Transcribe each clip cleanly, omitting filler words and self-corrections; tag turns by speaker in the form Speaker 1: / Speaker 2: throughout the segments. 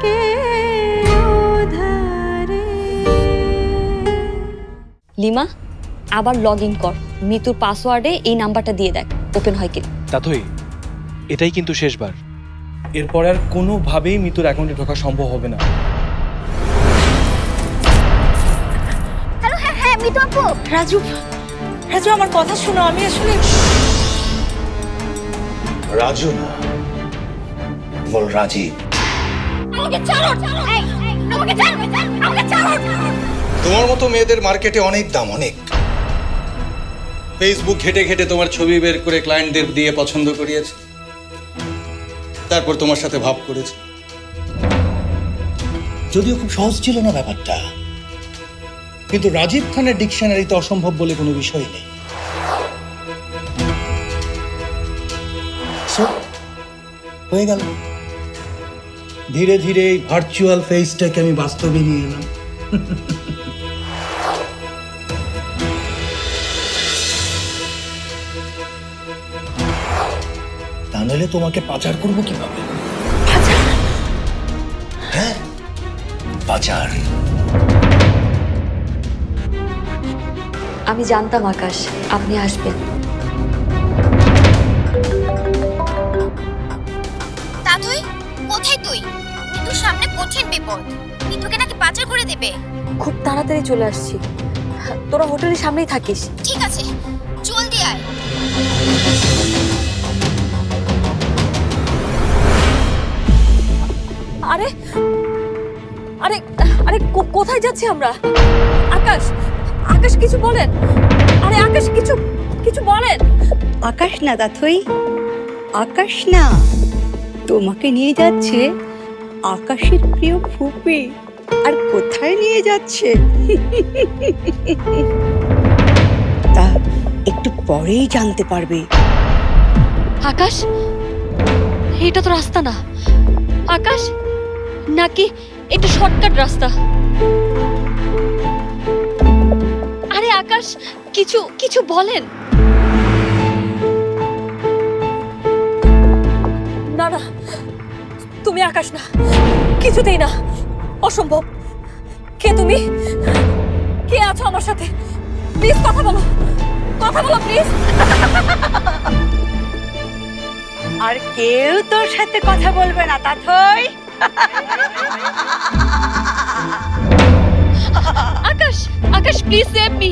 Speaker 1: के उधारे।
Speaker 2: লিমা আবার লগ ইন কর, মিতুর পাসওয়ার্ডে এই নাম্বারটা দিয়ে দেখ ওপেন হয় কি।
Speaker 3: তাতই এটাই কিন্তু শেষবার, এরপর আর কোনোভাবেই মিতুর অ্যাকাউন্টে ঢোকা সম্ভব হবে না।
Speaker 4: হ্যালো, হ্যাঁ হ্যাঁ মিতু আপু।
Speaker 5: রাজু, রাজু আমার কথা শোনো, আমি আসলে
Speaker 6: রাজু না, বল রাজীব।
Speaker 4: আমাকে ছাড়ো, এই আমাকে ছাড়ো, আমাকে ছাড়ো।
Speaker 6: তোমার মতো মেয়েদের মার্কেটে অনেক দাম, অনেক। ফেসবুক ঘেটে ঘেটে তোমার ছবি বের করে ক্লায়েন্টদের দিয়ে পছন্দ করিয়েছে, তারপর তোমার সাথে ভাব করেছে। যদিও খুব সহজ ছিল না ব্যাপারটা, কিন্তু রাজীব খানের ডিকশনারিতে অসম্ভব বলে কোনো বিষয় নেই। হয়ে গেল। ধীরে ধীরে এই ভার্চুয়াল ফেসটাকে আমি বাস্তবে নিয়ে এলাম। তা নইলে তোমাকে পাচার করবো কিভাবে? হ্যাঁ, পাচার।
Speaker 2: আমি জানতাম আকাশ আপনি আসবেন।
Speaker 4: তাতুই কোথায় তুই? মিতুর সামনে কঠিন বিপদ, মিতুকে নাকি পাচার করে দেবে।
Speaker 2: খুব তাড়াতাড়ি চলে আসছি, তোরা হোটেলের সামনেই থাকিস।
Speaker 4: ঠিক আছে, জলদি আয়।
Speaker 2: আরে আরে আরে কোথায় যাচ্ছি আমরা? আকাশ, আকাশ কিছু বলেন। আরে আকাশ কিছু কিছু বলেন।
Speaker 5: আকাশ না তাথই, আকাশ না, তোমাকে নিয়ে যাচ্ছে আকাশের প্রিয় ফুপি। আর কোথায় নিয়ে যাচ্ছে তা একটু পরেই জানতে পারবে।
Speaker 2: আকাশ, এটা তো রাস্তা না। আকাশ, নাকি এটা শর্টকাট রাস্তা? আরে আকাশ কিছু কিছু বলেন। না না, তুমি আকাশ না, কিছুতেই না, অসম্ভব। কে তুমি? কে আছো আমার সাথে? প্লিজ কথা বলো, কথা বলো প্লিজ।
Speaker 5: আর কেউ তোর সাথে কথা বলবে না তাথই।
Speaker 2: আকাশ, আকাশ প্লিজ সেভ মি।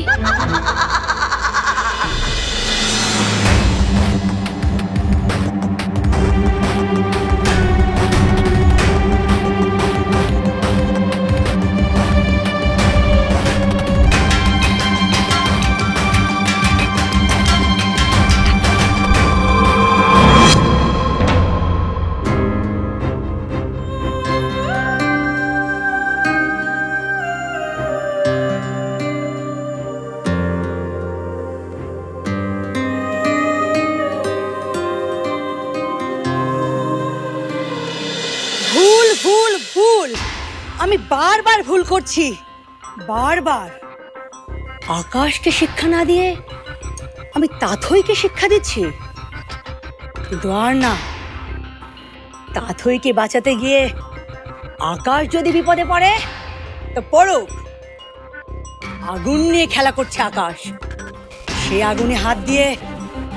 Speaker 5: আমি বারবার ভুল করছি, বারবার। আকাশকে শিক্ষা না দিয়ে আমি তাথইকে শিক্ষা দিচ্ছি। কিন্তু আর না, তাথইকে বাঁচাতে গিয়ে আকাশ যদি বিপদে পড়ে তো পড়ুক। আগুন নিয়ে খেলা করছে আকাশ, সে আগুনে হাত দিয়ে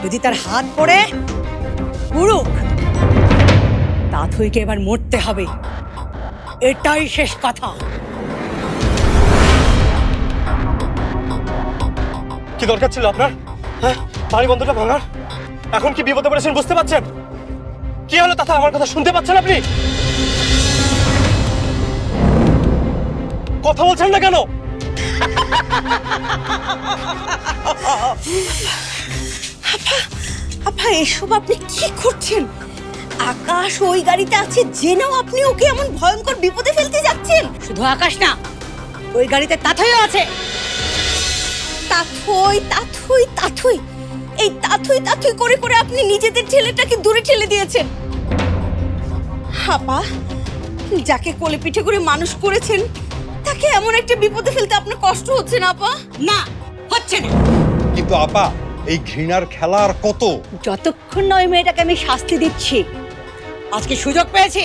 Speaker 5: যদি তার হাত পড়ে পুড়ুক। তাথইকে এবার মরতে হবে, এটাই শেষ কথা।
Speaker 3: কি দরকার ছিল আপনার? হ্যাঁ, পানি বন্ধটা ভাঙার? এখন কি বিপদে পড়েছেন বুঝতে পারছেন? কি হলো তাতে আমার কথা শুনতে পাচ্ছেন আপনি? কথা বলছেন না কেন?
Speaker 5: আপা, এসব আপনি কি করছেন? আকাশ ওই গাড়িতে আছে জেনেও আপনি ওকে এমন ভয়ঙ্কর বিপদে ফেলতে যাচ্ছেন। শুধু আকাশ না, ওই গাড়িতে তাথইও আছে। তাথই তাথই তাথই, এই তাথই তাথই করে করে আপনি নিজেদের ছেলেটাকে দূরে ঠেলে দিয়েছেন। আপা, যাকে কোলে পিঠে করে মানুষ করেছেন তাকে এমন একটা বিপদে ফেলতে আপনার কষ্ট হচ্ছে না আপা? না, হচ্ছে না।
Speaker 6: কিন্তু আপা, এই ঘৃণার খেলা আর কত?
Speaker 5: যতক্ষণ না ওই মেয়েটাকে আমি শাস্তি দিচ্ছি, আজকে সুযোগ পেয়েছি,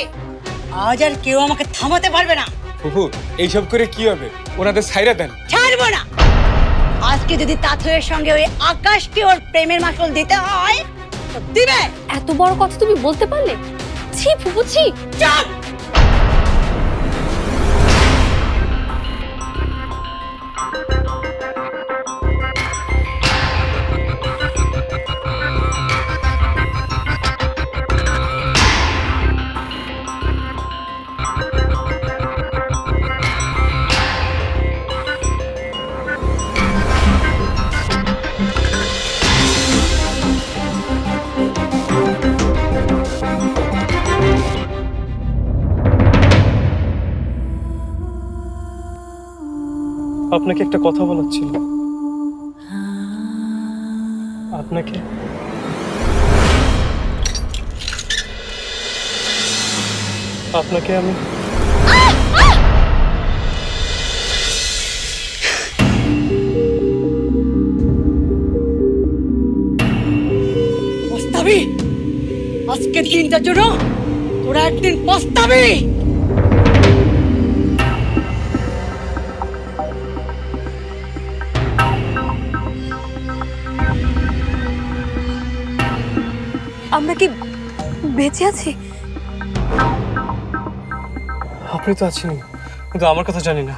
Speaker 5: আজ আর কেউ আমাকে থামাতে পারবে না।
Speaker 1: ফুফু এইসব করে কি হবে, ওনাদের ছাইরা দেন।
Speaker 5: ছাড়বো না। আজকে যদি তাথয়ের সঙ্গে ওই আকাশকে ওর প্রেমের মাসল দিতে হয় তো দিবে।
Speaker 2: এত বড় কথা তুমি বলতে পারলে? ছি ফুপু ছি।
Speaker 5: চুপ!
Speaker 3: আপনাকে একটা কথা বলার ছিল। আপনাকে আমি
Speaker 5: পস্তাবি। আজকের দিনটার জন্য তোরা একদিন পস্তাবি।
Speaker 2: আমরা কি বেঁচে আছি?
Speaker 3: আপনি তো আছেন, কিন্তু আমার কথা জানি না।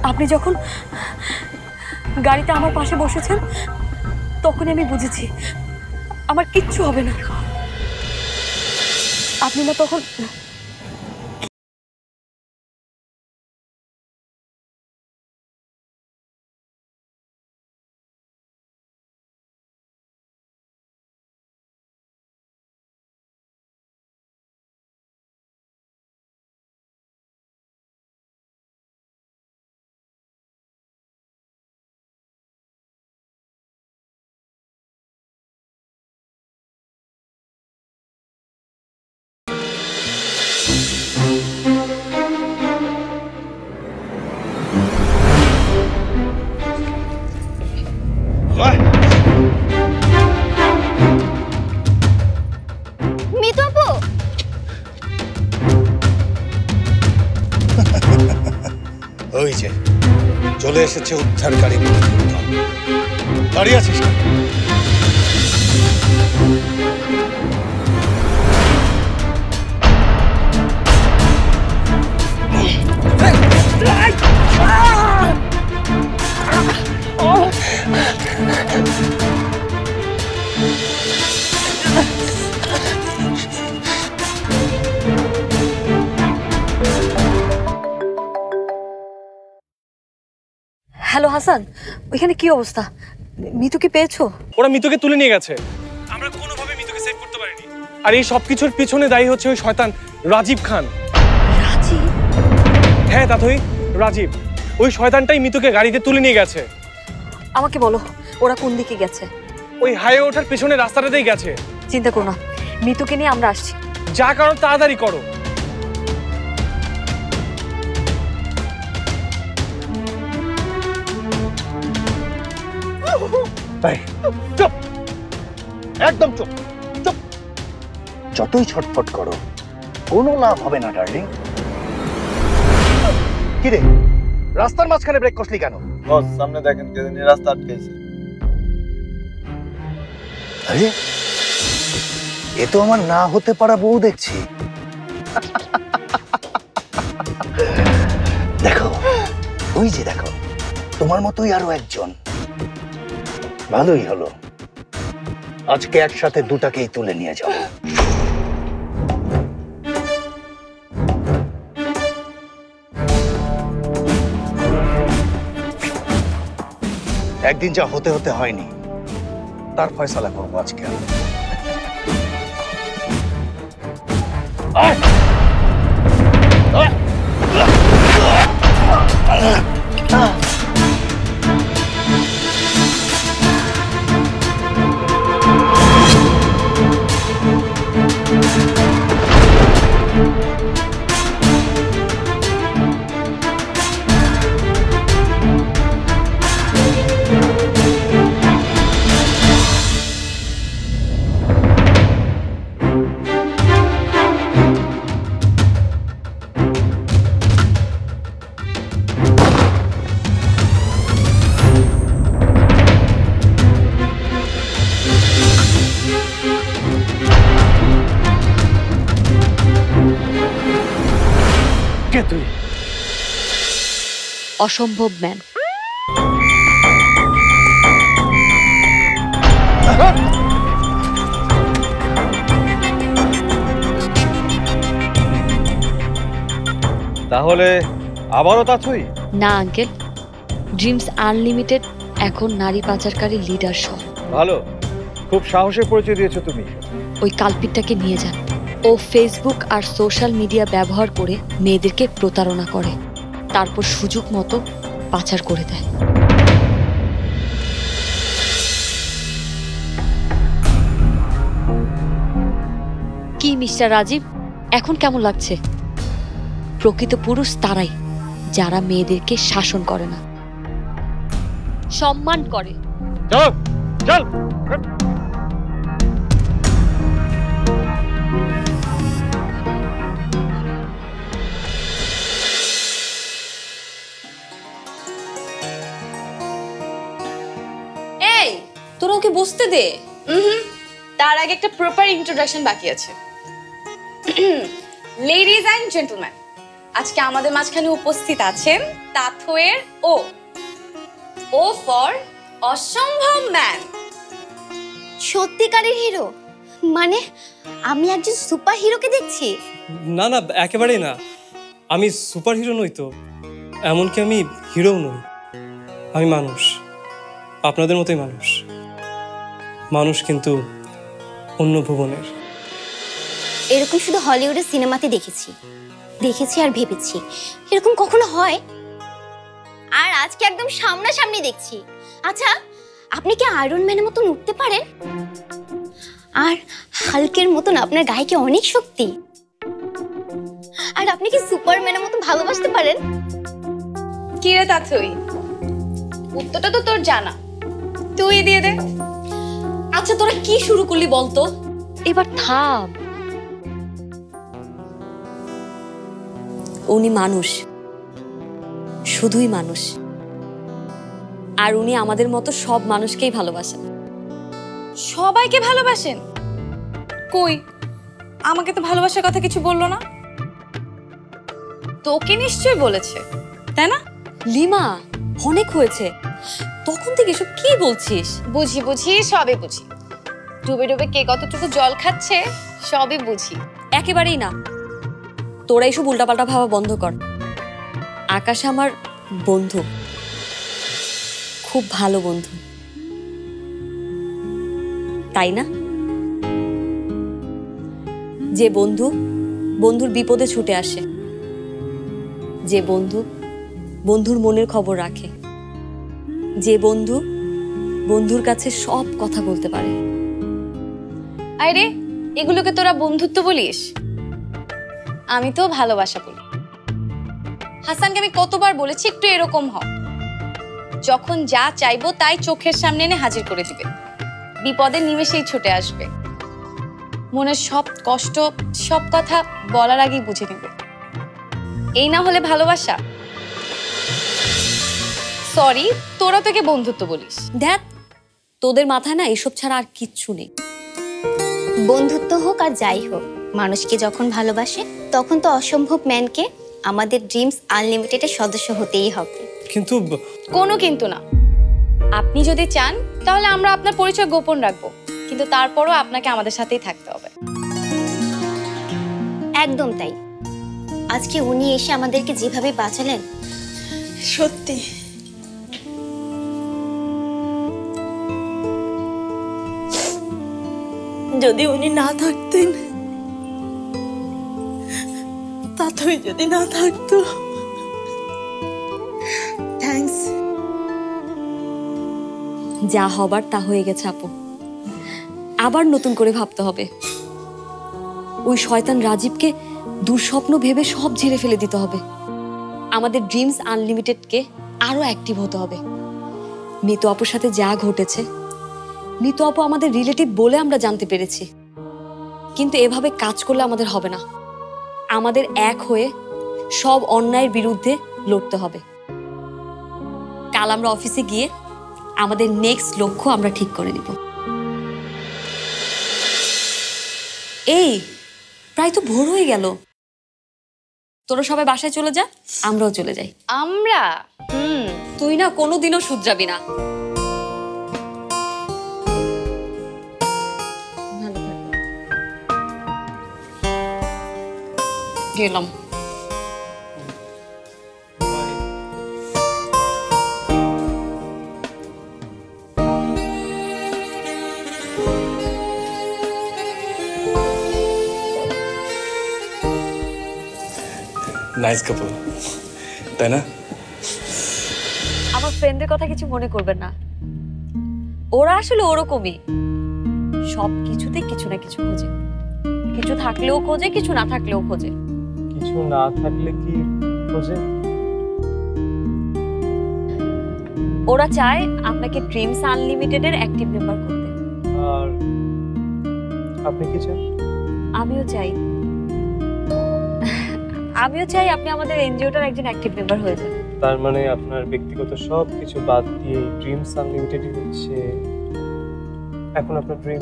Speaker 2: আপনি যখন গাড়িতে আমার পাশে বসেছেন তখনই আমি বুঝেছি আমার কিচ্ছু হবে না। আপনি না তখন
Speaker 4: মিতু আপু,
Speaker 6: ওই যে চলে এসেছে উদ্ধারকারী দল। দাঁড়িয়ে আছিস কেন?
Speaker 2: হ্যালো হাসান, ওইখানে কি অবস্থা? মিতুকে পেয়েছো?
Speaker 1: ওরা মিতুকে তুলে নিয়ে গেছে। আমরা কোনোভাবে মিতুকে সেভ করতে পারিনি। আর এই সবকিছুর পিছনে দায়ী হচ্ছে ওই শয়তান রাজীব খান।
Speaker 2: রাজি?
Speaker 1: হ্যাঁ তাথই, রাজীব। ওই শয়তানটাই মিতুকে গাড়িতে তুলে নিয়ে গেছে।
Speaker 2: আমাকে বলো ওরা কোন দিকে গেছে?
Speaker 1: ওই হাইওয়ে ওঠার পেছনে রাস্তাটাতেই গেছে।
Speaker 2: চিন্তা করো না, মিতুকে নিয়ে আমরা আসছি।
Speaker 1: যা করো তাড়াতাড়ি করো।
Speaker 6: চুপ, একদম চুপ চুপ। যতই ছটফট করো কোনো লাভ হবে না ডার্লিং। কিরে রাস্তার মাঝখানে ব্রেক কষলি কেন?
Speaker 7: বস সামনে দেখেন কে জানি রাস্তা আটকাইছে।
Speaker 6: আরে এ তো আমার না হতে পারা বউ দেখছি। দেখো ওই যে দেখো, তোমার মতোই আরো একজন। ভালোই হলো, আজকে একসাথে দুটাকেই তুলে নিয়ে যাও। একদিন যা হতে হতে হয়নি তার ফয়সালা করবো আজকে।
Speaker 2: অসম্ভব ম্যান।
Speaker 7: তাহলে আবারও তাছই?
Speaker 2: না আঙ্কেল, ড্রিমস আনলিমিটেড এখন নারী পাচারকারী লিডার সহ।
Speaker 7: ভালো, খুব সাহসের পরিচয় দিয়েছো তুমি।
Speaker 2: ওই কালপিটটাকে নিয়ে যান। ও ফেসবুক আর সোশ্যাল মিডিয়া ব্যবহার করে মেয়েদেরকে প্রতারণা করে, তারপর সুযোগ মতো পাচার করে দেয়। কি মিস্টার রাজীব, এখন কেমন লাগছে? প্রকৃত পুরুষ তারাই যারা মেয়েদেরকে শাসন করে না, সম্মান করে।
Speaker 3: চল চল।
Speaker 2: এই, তোরা ওকে বসতে দে।
Speaker 8: তার আগে একটা প্রপার ইন্ট্রোডাকশন বাকি আছে। লেডিজ এন্ড জেন্টলম্যান, আজকে আমাদের মাঝখানে উপস্থিত আছেন তাথোয়ের ও ফর অসম্ভব ম্যান।
Speaker 4: সত্যিকারের হিরো? মানে আমি একজন সুপার হিরোকে দেখছি?
Speaker 1: না না, একেবারেই না। আমি সুপার হিরো নই তো, এমনকি আমি হিরোও নই। আমি মানুষ, আপনাদের মতোই মানুষ। মানুষ কিন্তু অন্য ভুবনের।
Speaker 4: এরকম শুধু হলিউডের সিনেমাতে দেখেছি আর ভেবেছি এরকম কখনো হয়, আর আজকে একদম সামনাসামনি দেখছি। আচ্ছা, আপনি কি আয়রন ম্যানের মতন উঠতে পারেন? আর হাল্কের মতন আপনার গায়ে কি অনেক শক্তি? আর আপনি কি সুপারম্যানের মতন ভালোবাসতে পারেন?
Speaker 8: কি রে তাথোই, উত্তরটা তো তোর জানা, তুই দিয়ে দে।
Speaker 2: আচ্ছা, তোরা কি শুরু করলি বলতো? এবার থাম। উনি মানুষ, শুধুই মানুষ, আর উনি আমাদের মতো সব মানুষকেই ভালোবাসেন।
Speaker 8: সবাইকে ভালোবাসেন? কই, আমাকে তো ভালোবাসার কথা কিছু বললো না। তোকে নিশ্চয়ই বলেছে, তাই না?
Speaker 2: লিমা, অনেক হয়েছে, তখন থেকে এসব কি বলছিস?
Speaker 8: বুঝি সবই বুঝি। ডুবে ডুবে কে কতটুকু জল খাচ্ছে সবই বুঝি।
Speaker 2: একেবারেই না। তোরা এসব উল্টাপাল্টা ভাবা বন্ধ কর। আকাশ আমার বন্ধু, খুব ভালো বন্ধু, তাই না? যে বন্ধু বন্ধুর বিপদে ছুটে আসে, যে বন্ধু বন্ধুর মনের খবর রাখে, যে বন্ধু বন্ধুর কাছে সব কথা বলতে পারে।
Speaker 8: আরে এগুলোকে তোরা বন্ধুত্ব বলিস? আমি তো ভালোবাসা বলি। হাসানকে আমি কতবার বলেছি একটু এরকম হও, যখন যা চাইবো তাই চোখের সামনে এনে হাজির করে দিবে, বিপদের নিমেষেই ছুটে আসবে, মনের সব কষ্ট সব কথা বলার আগেই বুঝে নেবে। এই না হলে ভালোবাসা? সরি, তোরা তোকে বন্ধুত্ব বলিস।
Speaker 2: দেখ, তোদের মাথায় না এসব ছাড়া আর কিচ্ছু নেই।
Speaker 4: বন্ধুত্ব হোক আর যাই হোক, মানুষকে যখন ভালোবাসে তখন তো অসম্ভব ম্যানকে আমাদের ড্রিমস আনলিমিটেডের সদস্য হতেই হবে।
Speaker 1: কিন্তু
Speaker 8: কোনো কিন্তু না। আপনি যদি চান তাহলে আমরা আপনার পরিচয় গোপন রাখবো, কিন্তু তারপরও আপনাকে আমাদের সাথেই থাকতে হবে।
Speaker 4: একদম তাই। আজকে উনি এসে আমাদেরকে যেভাবে বাঁচালেন,
Speaker 5: সত্যি যদি উনি না থাকতেন, তাথই যদি না থাকতো। থ্যাঙ্কস।
Speaker 2: যা হবার তা হয়ে গেছে আপু, আবার নতুন করে ভাবতে হবে। ওই শয়তান রাজীবকে দুঃস্বপ্ন ভেবে সব ঝেড়ে ফেলে দিতে হবে। আমাদের ড্রিমস আনলিমিটেডকে আরো অ্যাক্টিভ হতে হবে। মিতু আপুর সাথে যা ঘটেছে, মিতু আপু আমাদের রিলেটিভ বলে আমরা জানতে পেরেছি, কিন্তু এভাবে কাজ করলে আমাদের হবে না। আমাদের এক হয়ে সব অন্যায়ের বিরুদ্ধে লড়তে হবে। কাল আমরা অফিসে গিয়ে আমাদের নেক্সট লক্ষ্য আমরা ঠিক করে নিব। এই প্রায় তো ভোর হয়ে গেল। তোরা সবাই বাসায় চলে যা, আমরাও চলে যাই।
Speaker 8: আমরা
Speaker 2: তুই না কোনোদিনও শুধরাবি না। ভালো থাকো। গেলাম।
Speaker 1: নাইস কাপল, তাই না?
Speaker 2: আমার ফ্রেন্ডের কথা কিছু মনে করবেন না, ওরা আসলে ওরকমই, সব কিছুতে কিছু না কিছু খোঁজে। কিছু থাকলেও খোঁজে, কিছু না থাকলেও খোঁজে।
Speaker 1: কিছু না থাকলে কি খোঁজে?
Speaker 2: ওরা চায় আপনাকে ড্রিমস আনলিমিটেডের অ্যাক্টিভ মেম্বার করতে।
Speaker 1: আর আপনি কি চান?
Speaker 2: আমিও চাই, আমিও চাই আপনি আমাদের এনজিওটার একজন অ্যাক্টিভ মেম্বার হয়ে যান।
Speaker 1: তার মানে আপনার ব্যক্তিগত সব কিছু বাদ দিয়ে ড্রিমস আনলিমিটেডই হচ্ছে এখন আপনার ড্রিম।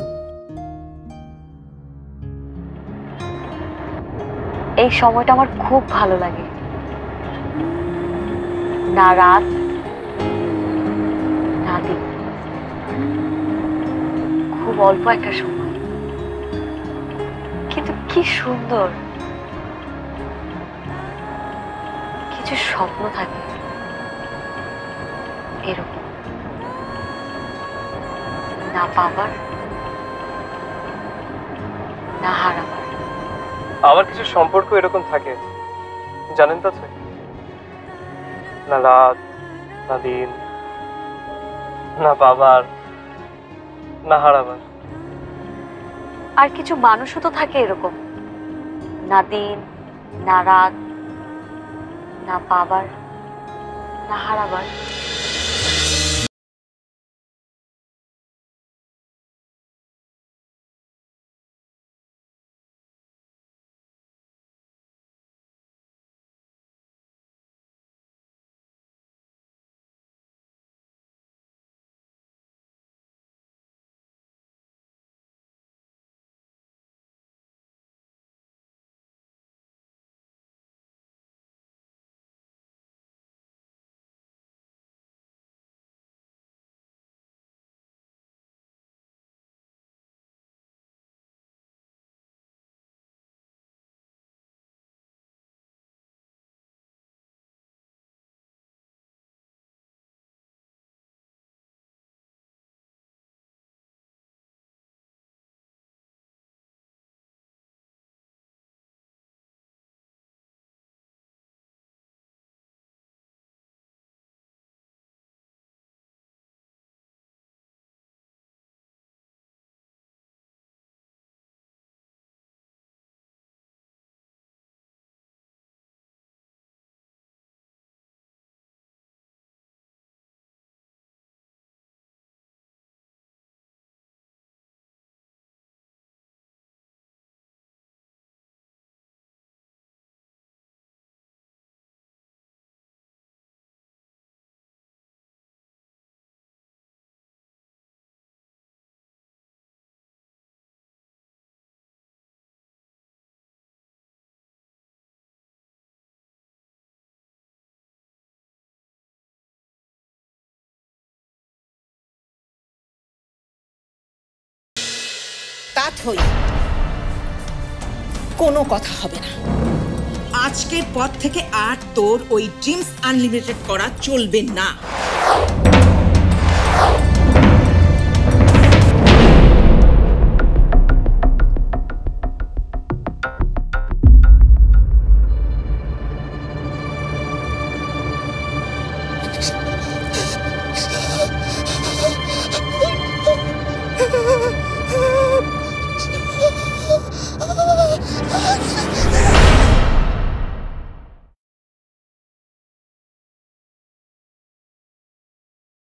Speaker 2: এই সময়টা আমার খুব ভালো লাগে, না রাত না দিন, খুব অল্প একটা সময়, কিন্তু কি সুন্দর। কিছু স্বপ্ন থাকে এরকম, না পাবার না হারাবার।
Speaker 1: আমার কিছু সম্পর্ক এরকম থাকে, জানেন তো? না রাত না দিন, না পাবার না হারাবার।
Speaker 2: আর কিছু মানুষও তো থাকে এরকম, না দিন না রাত না পাবার না হারাবার।
Speaker 9: তাথই কোনো কথা হবে না। আজকের পর থেকে আর তোর ওই ড্রিমস আনলিমিটেড করা চলবে না।